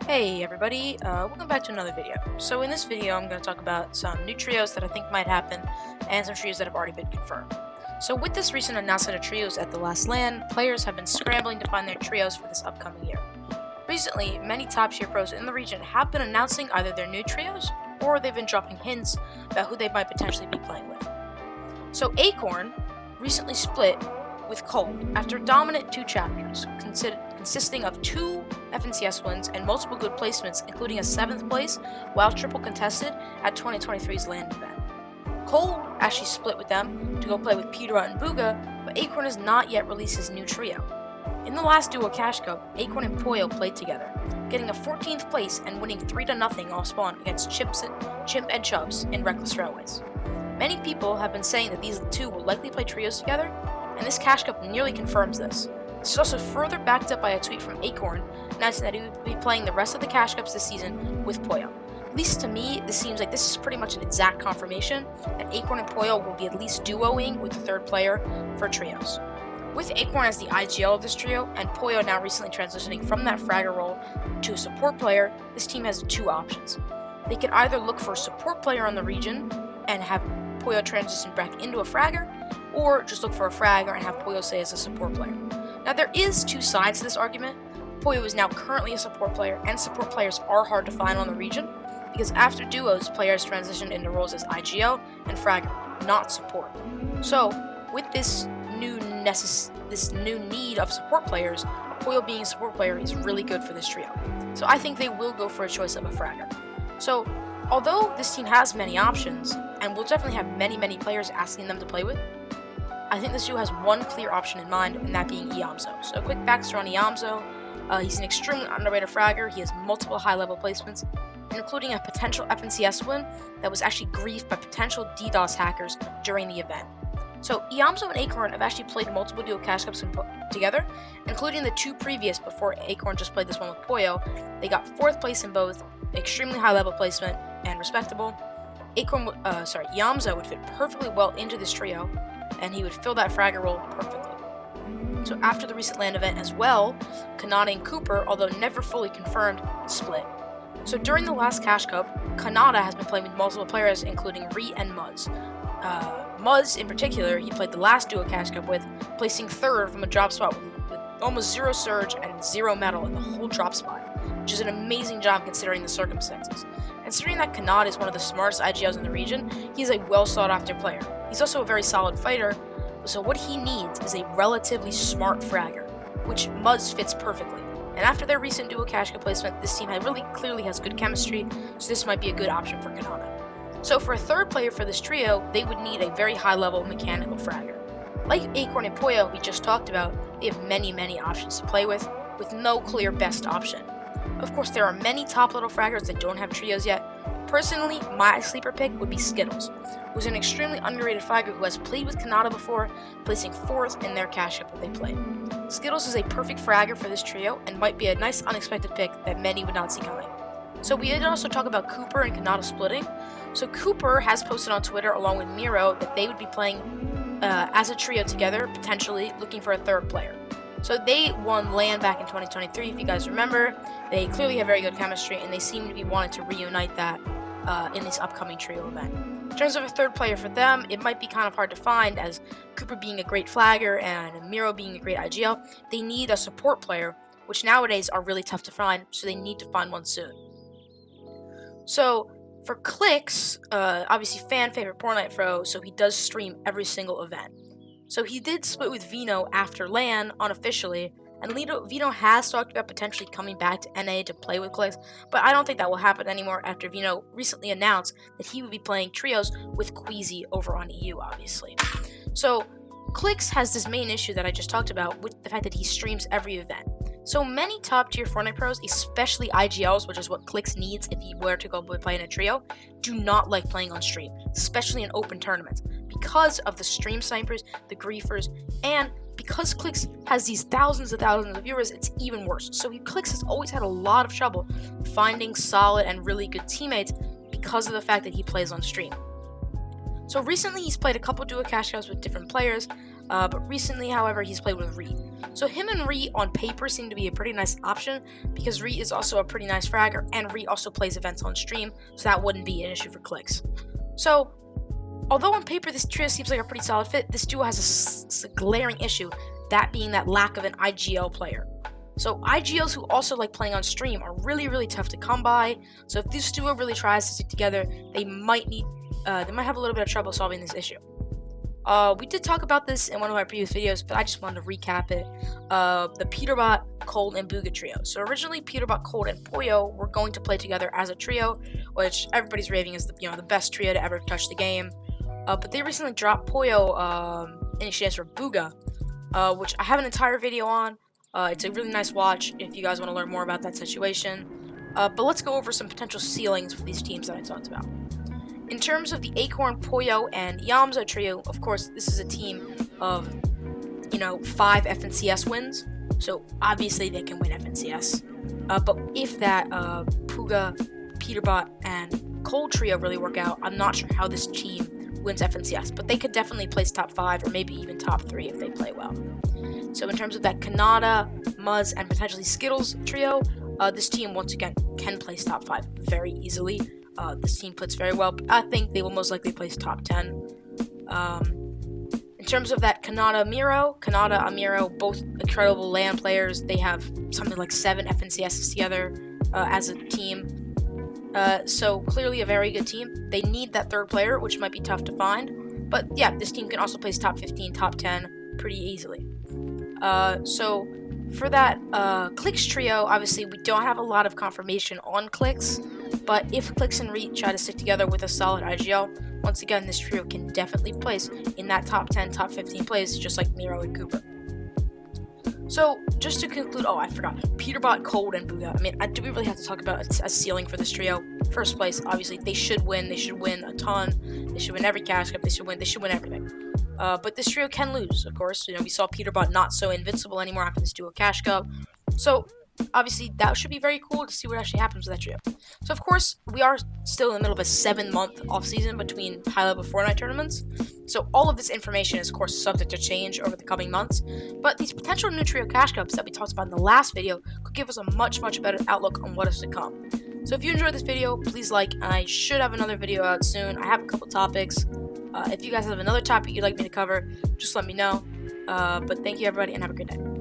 Hey everybody, welcome back to another video. So in this video I'm going to talk about some new trios that I think might happen and some trios that have already been confirmed. So with this recent announcement of trios at the last LAN, players have been scrambling to find their trios for this upcoming year. Recently, many top tier pros in the region have been announcing either their new trios or they've been dropping hints about who they might potentially be playing with. So Acorn recently split with Cold after dominant 2 chapters, consisting of 2 FNCS wins and multiple good placements, including a 7th place while triple contested at 2023's LAN event. Cold actually split with them to go play with Peter and Booga, but Acorn has not yet released his new trio. In the last duo Cash Cup, Acorn and Poyo played together, getting a 14th place and winning 3-0 off spawn against Chimp and Chubbs in Reckless Railways. Many people have been saying that these two will likely play trios together, and this Cash Cup nearly confirms this. This is also further backed up by a tweet from Acorn announcing that he would be playing the rest of the Cash Cups this season with Pollo. At least to me, this seems like this is pretty much an exact confirmation that Acorn and Pollo will be at least duoing with the third player for trios. With Acorn as the IGL of this trio, and Pollo now recently transitioning from that fragger role to a support player, this team has 2 options. They could either look for a support player on the region and have Pollo transition back into a fragger, or just look for a fragger and have Pollo stay as a support player. Now there is 2 sides to this argument. Pollo is now currently a support player, and support players are hard to find on the region, because after duos, players transitioned into roles as IGL and fragger, not support. So, with this new need of support players, Pollo being a support player is really good for this trio. So I think they will go for a choice of a fragger. So, although this team has many options, and will definitely have many players asking them to play with, I think this duo has one clear option in mind, and that being Iamzo. So a quick backstory on Iamzo. He's an extremely underrated fragger. He has multiple high-level placements, including a potential FNCS win that was actually griefed by potential DDoS hackers during the event. So Iamzo and Acorn have actually played multiple duo Cash Cups together, including the 2 previous before Acorn just played this one with Pollo. They got 4th place in both, extremely high-level placement and respectable. Iamzo would fit perfectly well into this trio, and he would fill that fragger role perfectly. So after the recent LAN event as well, Khanada and Cooper, although never fully confirmed, split. So during the last Cash Cup, Khanada has been playing with multiple players, including Reet and Muzz. Muzz, in particular, he played the last duo Cash Cup with, placing 3rd from a drop spot with almost 0 surge and 0 metal in the whole drop spot, which is an amazing job considering the circumstances. Considering that Khanada is one of the smartest IGLs in the region, he's a well sought after player. He's also a very solid fighter, so what he needs is a relatively smart fragger, which Muzz fits perfectly. And after their recent duo Cash Cup placement, this team really clearly has good chemistry, so this might be a good option for Khanada. So for a third player for this trio, they would need a very high-level mechanical fragger. Like Acorn and Poyo we just talked about, they have many options to play with no clear best option. Of course, there are many top-level fraggers that don't have trios yet. Personally, my sleeper pick would be Skittles, who's an extremely underrated fragger who has played with Khanada before, placing 4th in their Cash Cup that they played. Skittles is a perfect fragger for this trio and might be a nice unexpected pick that many would not see coming. So we did also talk about Cooper and Khanada splitting. So Cooper has posted on Twitter along with Miro that they would be playing as a trio together, potentially looking for a 3rd player. So they won LAN back in 2023, if you guys remember. They clearly have very good chemistry, and they seem to be wanting to reunite that in this upcoming trio event. In terms of a 3rd player for them, it might be kind of hard to find, as Cooper being a great flagger and Miro being a great IGL. They need a support player, which nowadays are really tough to find, so they need to find one soon. So for Clix, obviously fan favorite Fortnite pro, so he does stream every single event. So he did split with Vino after LAN unofficially, and Vino has talked about potentially coming back to NA to play with Clix, but I don't think that will happen anymore after Vino recently announced that he would be playing trios with Queasy over on EU, obviously. So Clix has this main issue that I just talked about with the fact that he streams every event. So many top tier Fortnite pros, especially IGLs, which is what Clix needs if he were to go play in a trio, do not like playing on stream, especially in open tournaments, because of the stream snipers, the griefers, and because Clix has these thousands of viewers, it's even worse. So Clix has always had a lot of trouble finding solid and really good teammates because of the fact that he plays on stream. So recently he's played a couple duo Cash Cups with different players. But recently, however, he's played with Reet. So him and Reet on paper seem to be a pretty nice option because Reet is also a pretty nice fragger, and Reet also plays events on stream, so that wouldn't be an issue for Clix. So, although on paper this trio seems like a pretty solid fit, this duo has a glaring issue, that being that lack of an IGL player. So IGLs who also like playing on stream are really tough to come by. So if this duo really tries to stick together, they might have a little bit of trouble solving this issue. We did talk about this in one of my previous videos, but I just wanted to recap it. The Peterbot, Cold, and Booga trio. So originally, Peterbot, Cold, and Pollo were going to play together as a trio, which everybody's raving is the best trio to ever touch the game. But they recently dropped Pollo in exchange for Booga, which I have an entire video on. It's a really nice watch if you guys want to learn more about that situation. But let's go over some potential ceilings for these teams that I talked about. In terms of the Acorn, Poyo, and Yamza trio, of course, this is a team of, 5 FNCS wins. So obviously they can win FNCS. But if that Puga, Peterbot, and Cold trio really work out, I'm not sure how this team wins FNCS. But they could definitely place top 5 or maybe even top 3 if they play well. So in terms of that Khanada, Muzz, and potentially Skittles trio, this team once again can place top 5 very easily. This team puts very well. I think they will most likely place top 10. In terms of that Khanada, Miro, both incredible LAN players. They have something like 7 FNCSs together as a team. So clearly a very good team. They need that third player, which might be tough to find. But yeah, this team can also place top 15, top 10 pretty easily. So for that Clix trio, obviously we don't have a lot of confirmation on Clix. But if Clix and Reet try to stick together with a solid IGL, once again, this trio can definitely place in that top 10, top 15 place, just like Miro and Cooper. So, just to conclude, I forgot, Peterbot, Cold, and Booga. I mean, do we really have to talk about a ceiling for this trio? First place, obviously, they should win. They should win a ton. They should win every cash cup. They should win everything. But this trio can lose, of course. We saw Peterbot not so invincible anymore after this duo cash cup. So, obviously, that should be very cool to see what actually happens with that trio. So, of course, we are still in the middle of a 7-month off-season between high-level Fortnite tournaments. So, all of this information is, of course, subject to change over the coming months. But these potential new trio cash cups that we talked about in the last video could give us a much better outlook on what is to come. So, if you enjoyed this video, please like, and I should have another video out soon. I have a couple topics. If you guys have another topic you'd like me to cover, just let me know. But thank you, everybody, and have a good day.